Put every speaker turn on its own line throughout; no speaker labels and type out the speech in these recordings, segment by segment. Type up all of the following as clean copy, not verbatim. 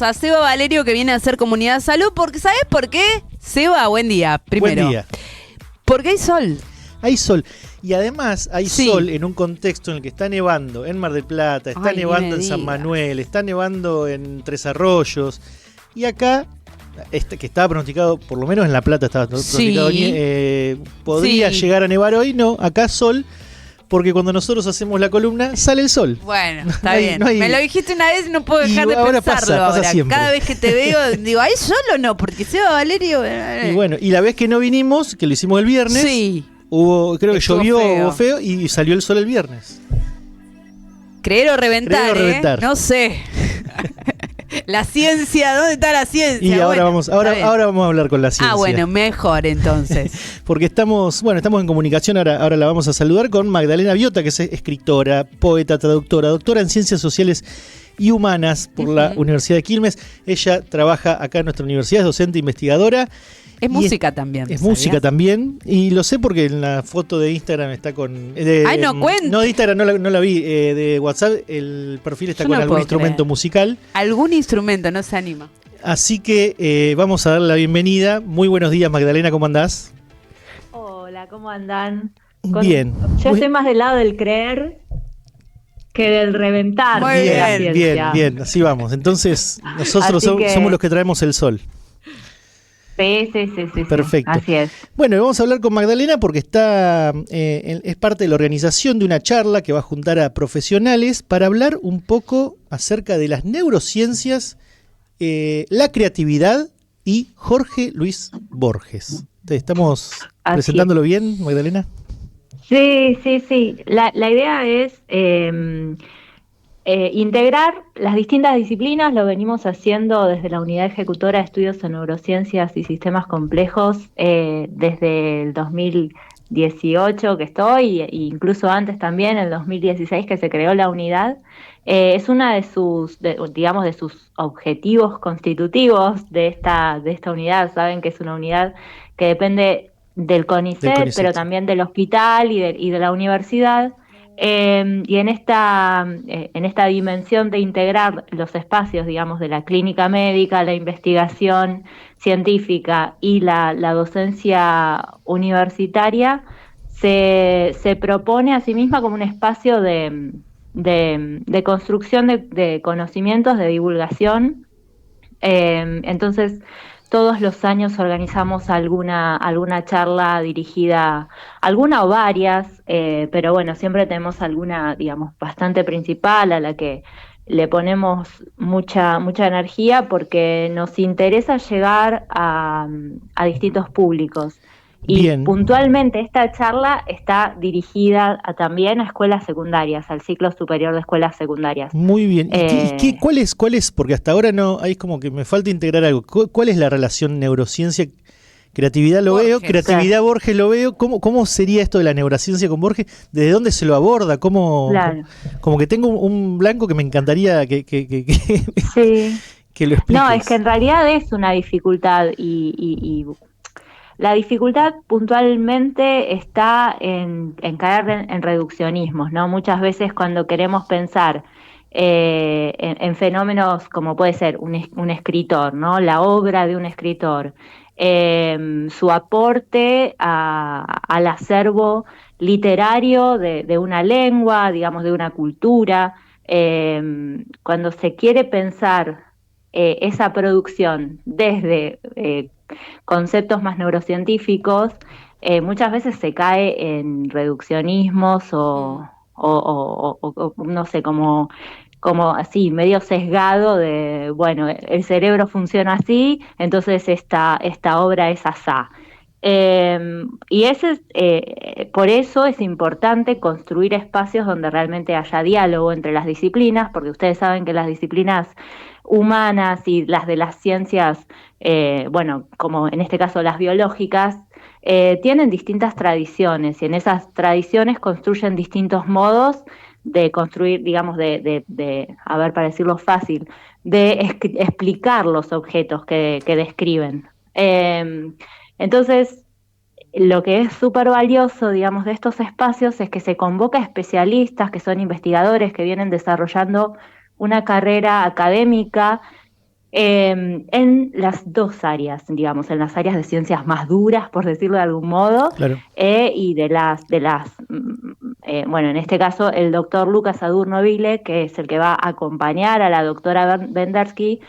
A Seba Valerio, que viene a hacer Comunidad Salud, porque ¿sabes por qué? Seba, buen día, primero.
Buen día.
Porque hay sol.
Hay sol. Y además hay
Sí.
sol en un contexto en el que está nevando en Mar del Plata, está
Ay, ni
nevando
me
en San
digas.
Manuel, está nevando en Tres Arroyos. Y acá, que estaba pronosticado, por lo menos en La Plata estaba pronosticado, podría
Sí.
llegar a nevar hoy. No, acá sol, porque cuando nosotros hacemos la columna sale el sol.
Bueno, está
No hay-
bien.
no hay-
Me lo dijiste una vez y no puedo
Y
dejar de
ahora
pensarlo
pasa
ahora.
siempre.
Cada vez que te veo, digo, ¿hay sol o no? Porque Seba Valerio...
Y bueno, y la vez que no vinimos, que lo hicimos el viernes,
Sí.
creo que
Estuvo
llovió,
feo.
hubo feo y salió el sol el viernes.
Creer o reventar,
Creer o reventar.
No sé. La ciencia, ¿dónde está la ciencia?
Y ahora
Bueno,
vamos,
está bien.
ahora vamos a hablar con la ciencia.
Ah, bueno, mejor entonces.
Porque estamos en comunicación, ahora la vamos a saludar con Magdalena Biota, que es escritora, poeta, traductora, doctora en Ciencias Sociales y Humanas por la Universidad de Quilmes. Ella trabaja acá en nuestra universidad, es docente investigadora.
Es
Y
música también.
Es
¿sabías?
música también, y lo sé porque en la foto de Instagram está con...
Ay, no cuento.
No, de Instagram no la vi, de WhatsApp el perfil está
Yo
con
no
algún
puedo
instrumento
creer.
musical.
Algún instrumento, no se anima.
Así que vamos a darle la bienvenida. Muy buenos días, Magdalena, ¿cómo andás?
Hola, ¿cómo andan?
Bien.
Yo estoy más del lado del creer que del reventar
Muy
de la
bien,
ciencia.
Bien, así vamos. Entonces, nosotros
Así que-
somos los que traemos el sol.
Sí.
Perfecto.
Así es.
Bueno, vamos a hablar con Magdalena porque es parte de la organización de una charla que va a juntar a profesionales para hablar un poco acerca de las neurociencias, la creatividad y Jorge Luis Borges. ¿Estamos
Así
presentándolo bien, Magdalena?
Sí. La idea es integrar las distintas disciplinas. Lo venimos haciendo desde la Unidad Ejecutora de Estudios en Neurociencias y Sistemas Complejos desde el 2018 que estoy, e incluso antes también, en el 2016 que se creó la unidad. Es una de sus objetivos constitutivos de esta unidad. Saben que es una unidad que depende del CONICET, pero también del hospital y de la universidad. Y en esta dimensión de integrar los espacios, digamos, de la clínica médica, la investigación científica y la docencia universitaria, se propone a sí misma como un espacio de construcción de conocimientos, de divulgación. Entonces, todos los años organizamos alguna charla dirigida, alguna o varias, pero bueno, siempre tenemos alguna, digamos, bastante principal a la que le ponemos mucha energía porque nos interesa llegar a distintos públicos. Y
Bien.
puntualmente esta charla está dirigida también a escuelas secundarias, al ciclo superior de escuelas secundarias.
Muy bien. ¿Y cuál es? Porque hasta ahora no, hay como que me falta integrar algo. ¿Cuál es la relación neurociencia? Creatividad lo
Borges,
veo, creatividad
claro.
Borges lo veo. ¿Cómo sería esto de la neurociencia con Borges? ¿Desde dónde se lo aborda?
Claro.
Como que tengo un blanco que me encantaría que
Sí.
que lo expliques.
No, es que en realidad es una dificultad y la dificultad puntualmente está en caer en reduccionismos, ¿no? Muchas veces cuando queremos pensar en fenómenos como puede ser un escritor, ¿no? La obra de un escritor, su aporte al acervo literario de una lengua, digamos, de una cultura, cuando se quiere pensar esa producción desde conceptos más neurocientíficos, muchas veces se cae en reduccionismos o no sé, como así, medio sesgado de, bueno, el cerebro funciona así, entonces esta obra es asá. Y por eso es importante construir espacios donde realmente haya diálogo entre las disciplinas, porque ustedes saben que las disciplinas humanas y las de las ciencias, bueno, como en este caso las biológicas, tienen distintas tradiciones y en esas tradiciones construyen distintos modos de construir, digamos, a ver, para decirlo fácil, de explicar los objetos que describen. Entonces, lo que es súper valioso, digamos, de estos espacios es que se convoca a especialistas que son investigadores que vienen desarrollando una carrera académica en las dos áreas, digamos, en las áreas de ciencias más duras, por decirlo de algún modo,
Claro.
y bueno, en este caso el doctor Lucas Adurno-Vile, que es el que va a acompañar a la doctora Vendersky,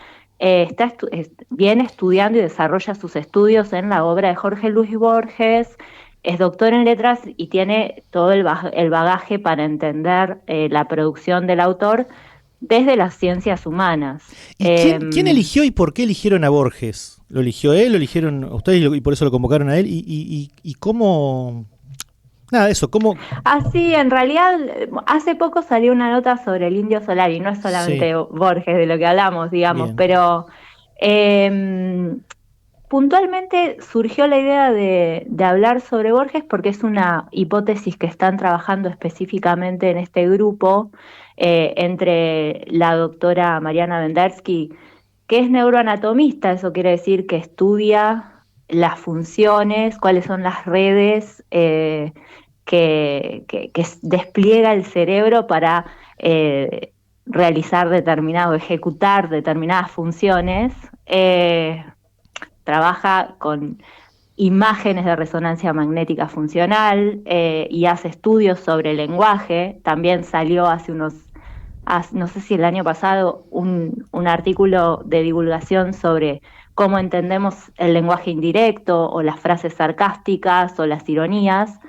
viene estudiando y desarrolla sus estudios en la obra de Jorge Luis Borges, es doctor en letras y tiene todo el bagaje para entender la producción del autor desde las ciencias humanas.
¿Y quién eligió y por qué eligieron a Borges? ¿Lo eligió él? ¿Lo eligieron a ustedes y por eso lo convocaron a él? ¿Y cómo...? Nada, eso, ¿cómo...?
Así, en realidad, hace poco salió una nota sobre el Indio Solari, no es solamente Borges de lo que hablamos, digamos,
Bien.
pero puntualmente surgió la idea de hablar sobre Borges porque es una hipótesis que están trabajando específicamente en este grupo entre la doctora Mariana Vendersky, que es neuroanatomista, eso quiere decir que estudia las funciones, cuáles son las redes que despliega el cerebro para ejecutar determinadas funciones. Trabaja con imágenes de resonancia magnética funcional y hace estudios sobre el lenguaje. También salió no sé si el año pasado, un artículo de divulgación sobre cómo entendemos el lenguaje indirecto o las frases sarcásticas o las ironías.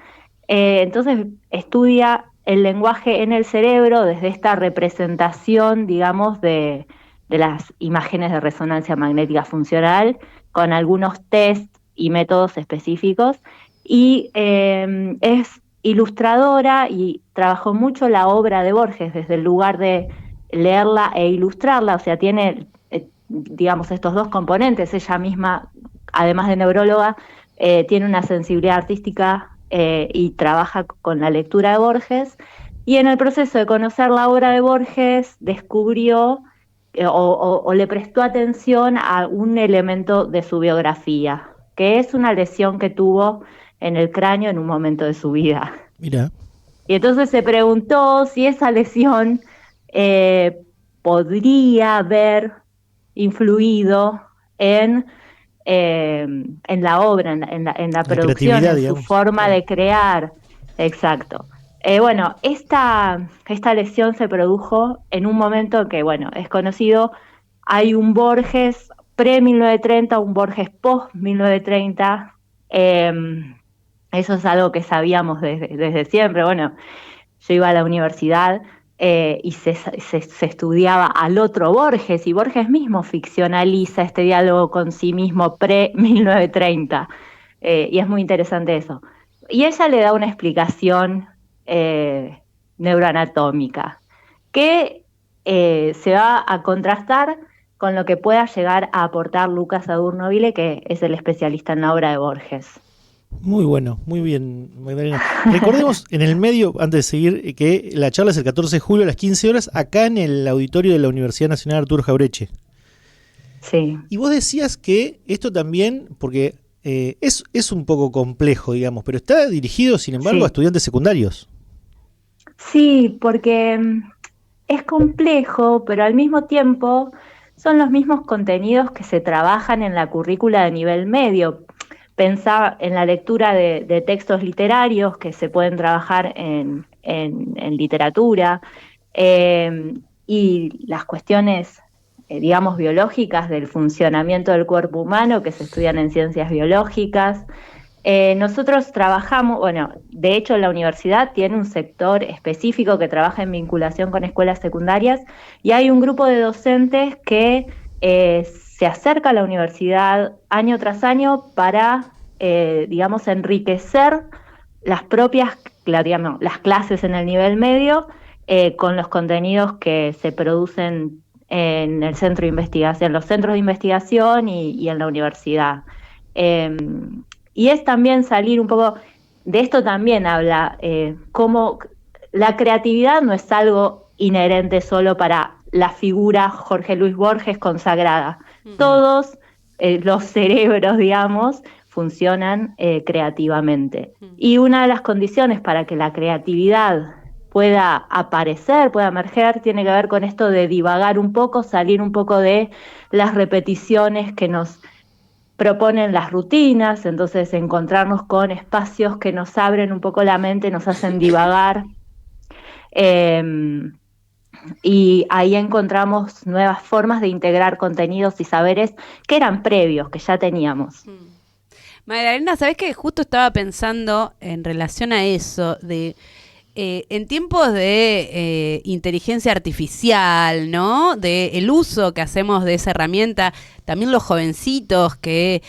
Entonces estudia el lenguaje en el cerebro desde esta representación, digamos, de las imágenes de resonancia magnética funcional, con algunos test y métodos específicos, y es ilustradora y trabajó mucho la obra de Borges desde el lugar de leerla e ilustrarla, o sea, tiene, digamos, estos dos componentes. Ella misma, además de neuróloga, tiene una sensibilidad artística y trabaja con la lectura de Borges, y en el proceso de conocer la obra de Borges descubrió o le prestó atención a un elemento de su biografía, que es una lesión que tuvo en el cráneo en un momento de su vida.
Mira.
Y entonces se preguntó si esa lesión podría haber influido en la obra, en la producción, en su forma de crear. Exacto. Bueno, esta lesión se produjo en un momento que, bueno, es conocido. Hay un Borges pre-1930, un Borges post-1930. Eso es algo que sabíamos desde siempre. Bueno, yo iba a la universidad y se estudiaba al otro Borges, y Borges mismo ficcionaliza este diálogo con sí mismo pre-1930, y es muy interesante eso. Y ella le da una explicación neuroanatómica que se va a contrastar con lo que pueda llegar a aportar Lucas Adurno-Vile, que es el especialista en la obra de Borges.
Muy bueno, muy bien, Magdalena. Recordemos en el medio, antes de seguir, que la charla es el 14 de julio a las 15 horas, acá en el auditorio de la Universidad Nacional Arturo Jaureche.
Sí.
Y vos decías que esto también, porque es un poco complejo, digamos, pero está dirigido, sin embargo, a estudiantes secundarios.
Sí, porque es complejo, pero al mismo tiempo son los mismos contenidos que se trabajan en la currícula de nivel medio. Pensar en la lectura de textos literarios que se pueden trabajar en literatura, y las cuestiones, digamos, biológicas del funcionamiento del cuerpo humano que se estudian en ciencias biológicas. Nosotros trabajamos, bueno, de hecho la universidad tiene un sector específico que trabaja en vinculación con escuelas secundarias, y hay un grupo de docentes que se acerca a la universidad año tras año para, digamos, enriquecer las clases en el nivel medio con los contenidos que se producen en el centro de investigación, en los centros de investigación y en la universidad. Y es también salir un poco, de esto también habla, cómo la creatividad no es algo inherente solo para la figura Jorge Luis Borges consagrada. Todos los cerebros, digamos, funcionan creativamente. Y una de las condiciones para que la creatividad pueda aparecer, pueda emerger, tiene que ver con esto de divagar un poco, salir un poco de las repeticiones que nos proponen las rutinas, entonces encontrarnos con espacios que nos abren un poco la mente, nos hacen divagar. Y ahí encontramos nuevas formas de integrar contenidos y saberes que eran previos, que ya teníamos.
Magdalena, ¿sabés qué? Justo estaba pensando en relación a eso, de en tiempos de inteligencia artificial, ¿no? De el uso que hacemos de esa herramienta, también los jovencitos que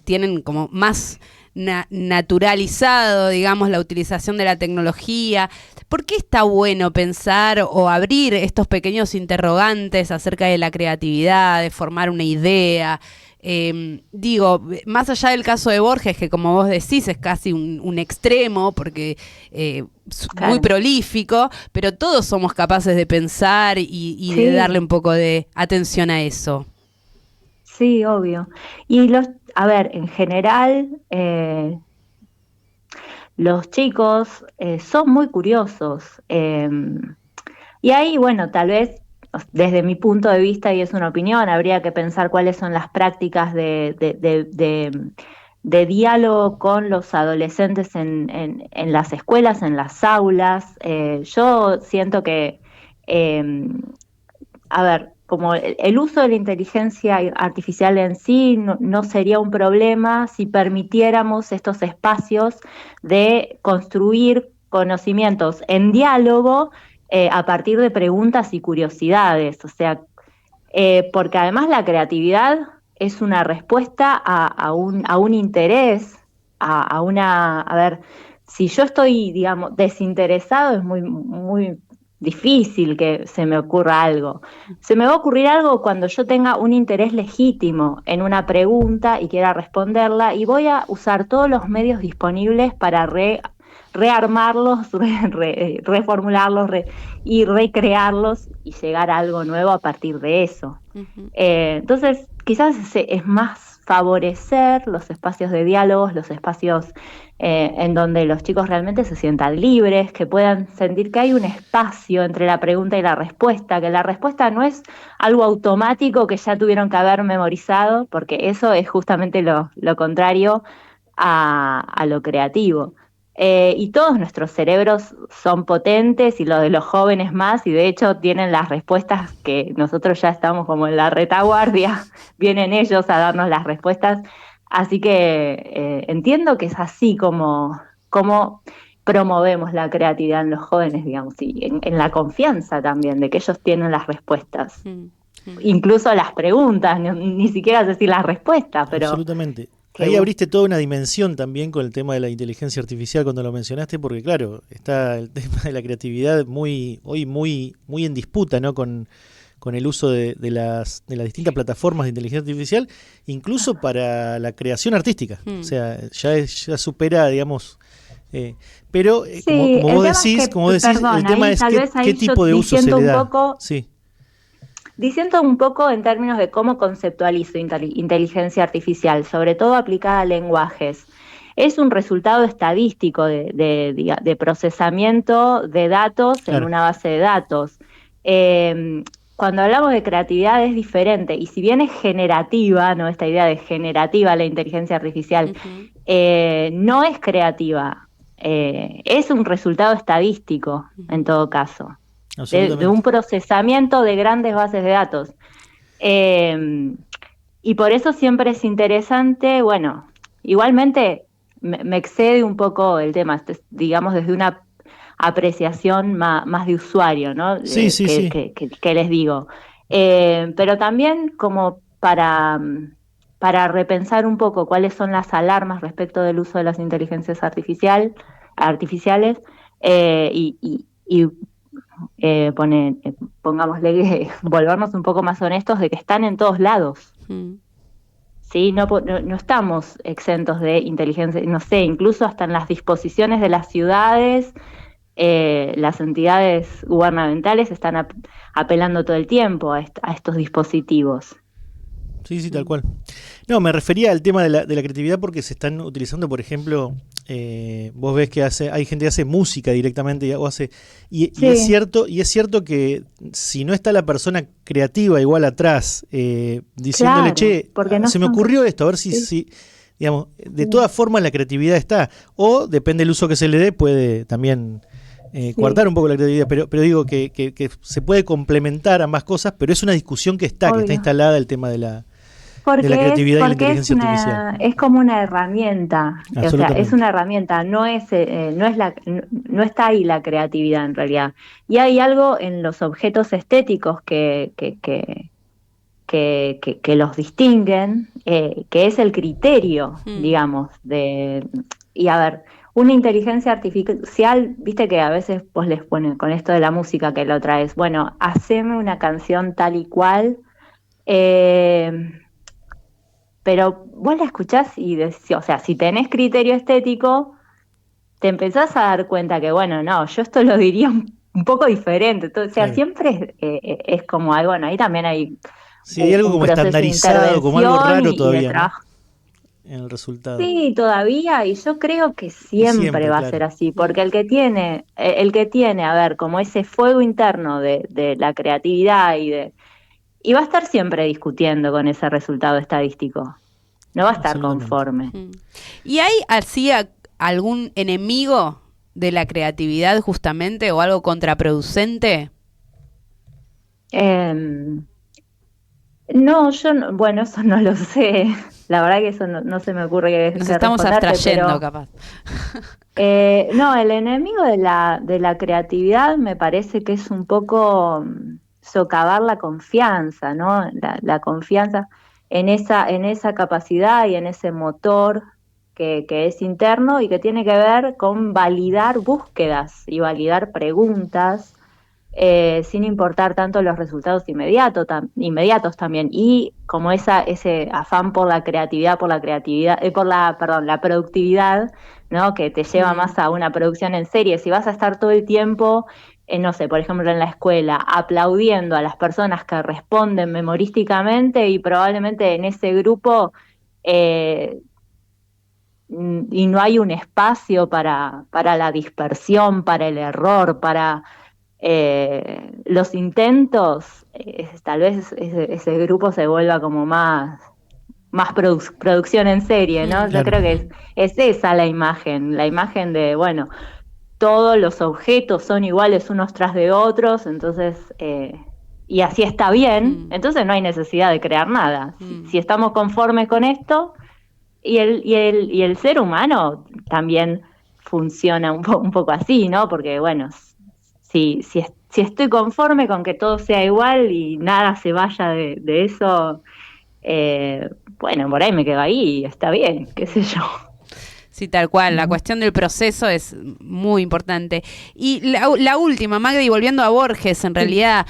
tienen como más naturalizado, digamos, la utilización de la tecnología. ¿Por qué está bueno pensar o abrir estos pequeños interrogantes acerca de la creatividad, de formar una idea? Digo, más allá del caso de Borges, que como vos decís es casi un extremo, porque
Claro.
muy prolífico, pero todos somos capaces de pensar y
Sí.
de darle un poco de atención a eso.
Sí, obvio. Y a ver, en general, los chicos son muy curiosos. Y ahí, bueno, tal vez desde mi punto de vista, y es una opinión, habría que pensar cuáles son las prácticas de diálogo con los adolescentes en las escuelas, en las aulas. Yo siento que, a ver, como el uso de la inteligencia artificial en sí no sería un problema si permitiéramos estos espacios de construir conocimientos en diálogo a partir de preguntas y curiosidades. O sea, porque además la creatividad es una respuesta a un interés, a ver, si yo estoy, digamos, desinteresado, es muy difícil que se me ocurra algo. Se me va a ocurrir algo cuando yo tenga un interés legítimo en una pregunta y quiera responderla, y voy a usar todos los medios disponibles para rearmarlos, reformularlos y recrearlos y llegar a algo nuevo a partir de eso.
Uh-huh.
Entonces, quizás es más favorecer los espacios de diálogos, los espacios en donde los chicos realmente se sientan libres, que puedan sentir que hay un espacio entre la pregunta y la respuesta, que la respuesta no es algo automático que ya tuvieron que haber memorizado, porque eso es justamente lo contrario a lo creativo. Y todos nuestros cerebros son potentes y los de los jóvenes más, y de hecho tienen las respuestas que nosotros ya estamos como en la retaguardia, vienen ellos a darnos las respuestas, así que entiendo que es así como promovemos la creatividad en los jóvenes, digamos, y en la confianza también de que ellos tienen las respuestas. Incluso las preguntas, ni siquiera sé si las respuestas, pero...
Absolutamente. Ahí abriste toda una dimensión también con el tema de la inteligencia artificial cuando lo mencionaste, porque claro, está el tema de la creatividad hoy muy en disputa, ¿no? Con el uso de las distintas plataformas de inteligencia artificial, incluso para la creación artística. O sea, ya supera, digamos... pero
sí,
como vos decís, perdón, el tema es qué tipo de uso se le da. Sí.
Diciendo un poco en términos de cómo conceptualizo inteligencia artificial, sobre todo aplicada a lenguajes, es un resultado estadístico de procesamiento de datos en una base de datos. Cuando hablamos de creatividad es diferente, y si bien es generativa, ¿no? Esta idea de generativa la inteligencia artificial, no es creativa, es un resultado estadístico en todo caso. De un procesamiento de grandes bases de datos. Y por eso siempre es interesante, bueno, igualmente me excede un poco el tema, digamos desde una apreciación más de usuario, ¿no?
Sí.
Que les digo. Pero también como para repensar un poco cuáles son las alarmas respecto del uso de las inteligencias artificiales, pongámosle que volvernos un poco más honestos de que están en todos lados. ¿Sí? No estamos exentos de inteligencia, no sé, incluso hasta en las disposiciones de las ciudades, las entidades gubernamentales están apelando todo el tiempo a estos dispositivos.
Sí, tal cual. No, me refería al tema de la creatividad porque se están utilizando, por ejemplo, vos ves que hay gente que hace música directamente y
Sí.
es cierto que si no está la persona creativa igual atrás, diciéndole,
Claro,
che,
porque no
se me
son-
ocurrió esto, a ver
Sí.
si digamos, de todas formas la creatividad está, o depende del uso que se le dé, puede también
Sí.
coartar un poco la creatividad, pero digo que se puede complementar ambas cosas, pero es una discusión que está
Obvio.
instalada el tema de la
Porque
creatividad y la
porque
inteligencia artificial.
es como una herramienta, o sea, es
Absolutamente.
una herramienta, no está ahí la creatividad en realidad. Y hay algo en los objetos estéticos que los distinguen, que es el criterio, digamos, y a ver, una inteligencia artificial, viste que a veces vos les ponen con esto de la música que lo traes, bueno, haceme una canción tal y cual, eh, pero vos la escuchás y decís, o sea, si tenés criterio estético, te empezás a dar cuenta que, bueno, no, yo esto lo diría un poco diferente. Entonces, o sea,
Claro.
siempre es como algo, bueno, ahí también hay
Sí, hay algo
un
como
proceso de
estandarizado, como algo
intervención
raro
y de
todavía, ¿no?
trabajo.
En el resultado.
Sí, todavía, y yo creo que
Y
siempre
siempre,
va a
claro.
ser así, porque el que tiene, a ver, como ese fuego interno de la creatividad y va a estar siempre discutiendo con ese resultado estadístico. No va a estar
Absolutamente.
conforme.
¿Y hay así algún enemigo de la creatividad justamente o algo contraproducente?
No, bueno, eso no lo sé. La verdad que eso no se me ocurre
Nos
que
estamos
responderte,
abstrayendo,
pero
capaz.
no, el enemigo de la creatividad me parece que es un poco socavar la confianza, ¿no? La confianza en esa capacidad y en ese motor que es interno y que tiene que ver con validar búsquedas y validar preguntas sin importar tanto los resultados inmediatos también. Y como ese afán por la creatividad, perdón, la productividad, ¿no? Que te lleva más a una producción en serie. Si vas a estar todo el tiempo, no sé, por ejemplo, en la escuela, aplaudiendo a las personas que responden memorísticamente y probablemente en ese grupo y no hay un espacio para la dispersión, para el error, para los intentos, tal vez ese grupo se vuelva como más producción en serie, ¿no? Yo
Claro.
creo que es esa la imagen de, bueno, todos los objetos son iguales unos tras de otros, entonces, y así está bien, entonces no hay necesidad de crear nada. Si estamos conformes con esto, y el ser humano también funciona un poco así, ¿no? Porque, bueno, si estoy conforme con que todo sea igual y nada se vaya de eso, bueno, por ahí me quedo ahí y está bien, qué sé yo.
Sí, tal cual. La cuestión del proceso es muy importante. Y la última, Magdi, volviendo a Borges, en realidad,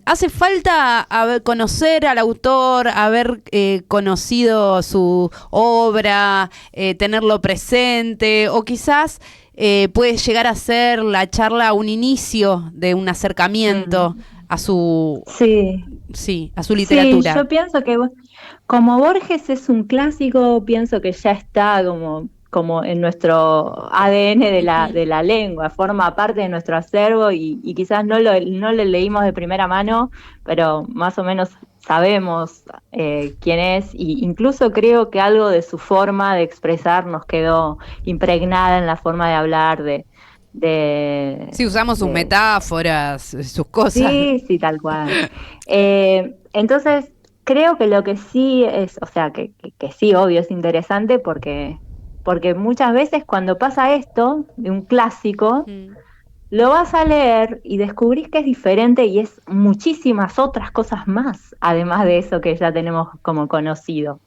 ¿hace falta conocer al autor, haber conocido su obra, tenerlo presente? O quizás puede llegar a ser la charla un inicio de un acercamiento a su, a su literatura.
Sí, yo pienso que como Borges es un clásico, pienso que ya está como en nuestro ADN de la lengua, forma parte de nuestro acervo y quizás no lo leímos de primera mano, pero más o menos sabemos quién es, y incluso creo que algo de su forma de expresar nos quedó impregnada en la forma de hablar
Sí, usamos sus metáforas, sus cosas.
Sí, tal cual. Entonces, creo que lo que sí es, o sea, que sí, obvio, es interesante porque muchas veces cuando pasa esto, de un clásico, lo vas a leer y descubrís que es diferente y es muchísimas otras cosas más, además de eso que ya tenemos como conocido.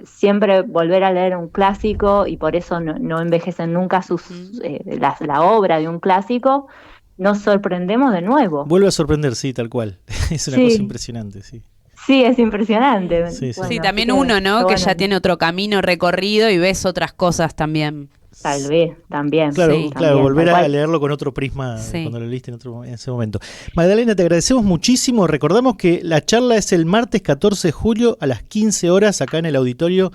Siempre volver a leer un clásico, y por eso no envejecen nunca la obra de un clásico, nos sorprendemos de nuevo.
Vuelve a sorprender, sí, tal cual. Es una cosa impresionante, sí.
Sí, es impresionante.
Sí,
Bueno,
sí, también uno, ¿no? Que ya tiene otro camino recorrido y ves otras cosas también.
Tal vez, también.
Claro,
Sí,
claro,
también,
volver a leerlo con otro prisma cuando lo leíste en ese momento. Magdalena, te agradecemos muchísimo. Recordamos que la charla es el martes 14 de julio a las 15 horas acá en el auditorio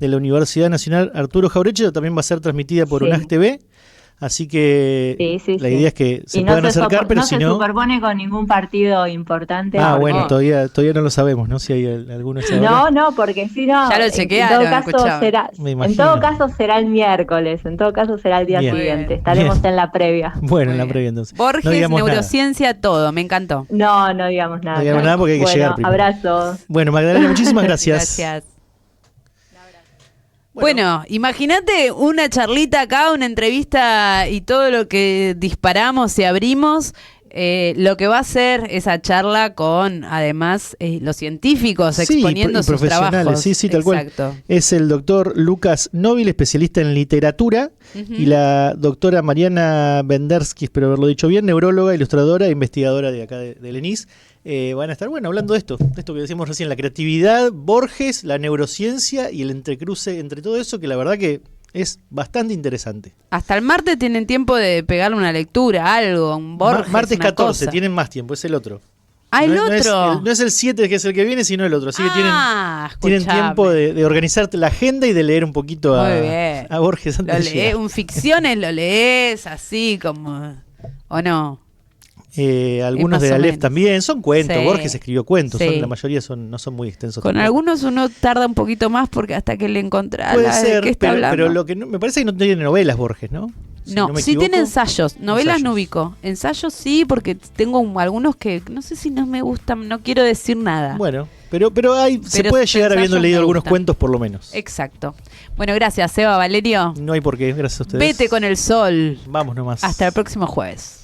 de la Universidad Nacional Arturo Jauretche, también va a ser transmitida por UNAC TV. Así que la idea es que se puedan acercar, pero si no...
No se superpone con ningún partido importante.
Bueno, todavía no lo sabemos, ¿no? Si hay alguno...
No, porque si no...
Ya lo chequearon,
en todo caso será el miércoles, en todo caso será el día siguiente. Estaremos en la previa.
Bueno, en la previa entonces.
Borges, neurociencia, todo, me encantó.
No digamos nada.
No digamos nada porque hay que llegar primero.
Abrazos.
Bueno, Magdalena, muchísimas gracias.
Gracias. Bueno, imagínate una charlita acá, una entrevista y todo lo que disparamos y abrimos, lo que va a ser esa charla con, además, los científicos exponiendo sus trabajos.
Sí, tal cual. Es el doctor Lucas Nóbil, especialista en literatura, y la doctora Mariana Bendersky, espero haberlo dicho bien, neuróloga, ilustradora e investigadora de acá del ENIS. Van a estar, hablando de esto que decíamos recién, la creatividad, Borges, la neurociencia y el entrecruce entre todo eso, que la verdad que es bastante interesante.
Hasta el martes tienen tiempo de pegarle una lectura, algo, un Borges,
martes
una
14,
cosa.
Tienen más tiempo, es el otro.
¿El otro?
No es el 7 que es el que viene, sino el otro. Así que tienen tiempo de organizarte la agenda y de leer un poquito a Borges antes de llegar.
Un ficciones lo lees así como... ¿O no?
Algunos de Aleph también, son cuentos.
Sí.
Borges escribió cuentos,
Sí.
la mayoría no son muy extensos.
Con
tampoco.
algunos uno tarda un poquito más porque hasta que le encontrás
Puede ser,
de qué está hablando.
pero lo que me parece que no tiene novelas Borges, ¿no? Si no me
sí
equivoco.
tiene ensayos, novelas no ubico. Ensayos sí, porque tengo algunos que no sé si no me gustan, no quiero decir nada.
Bueno, pero se puede llegar habiendo leído algunos cuentos por lo menos.
Exacto. Bueno, gracias, Seba, Valerio.
No hay por qué, gracias a ustedes.
Vete con el sol.
Vamos nomás.
Hasta el próximo jueves.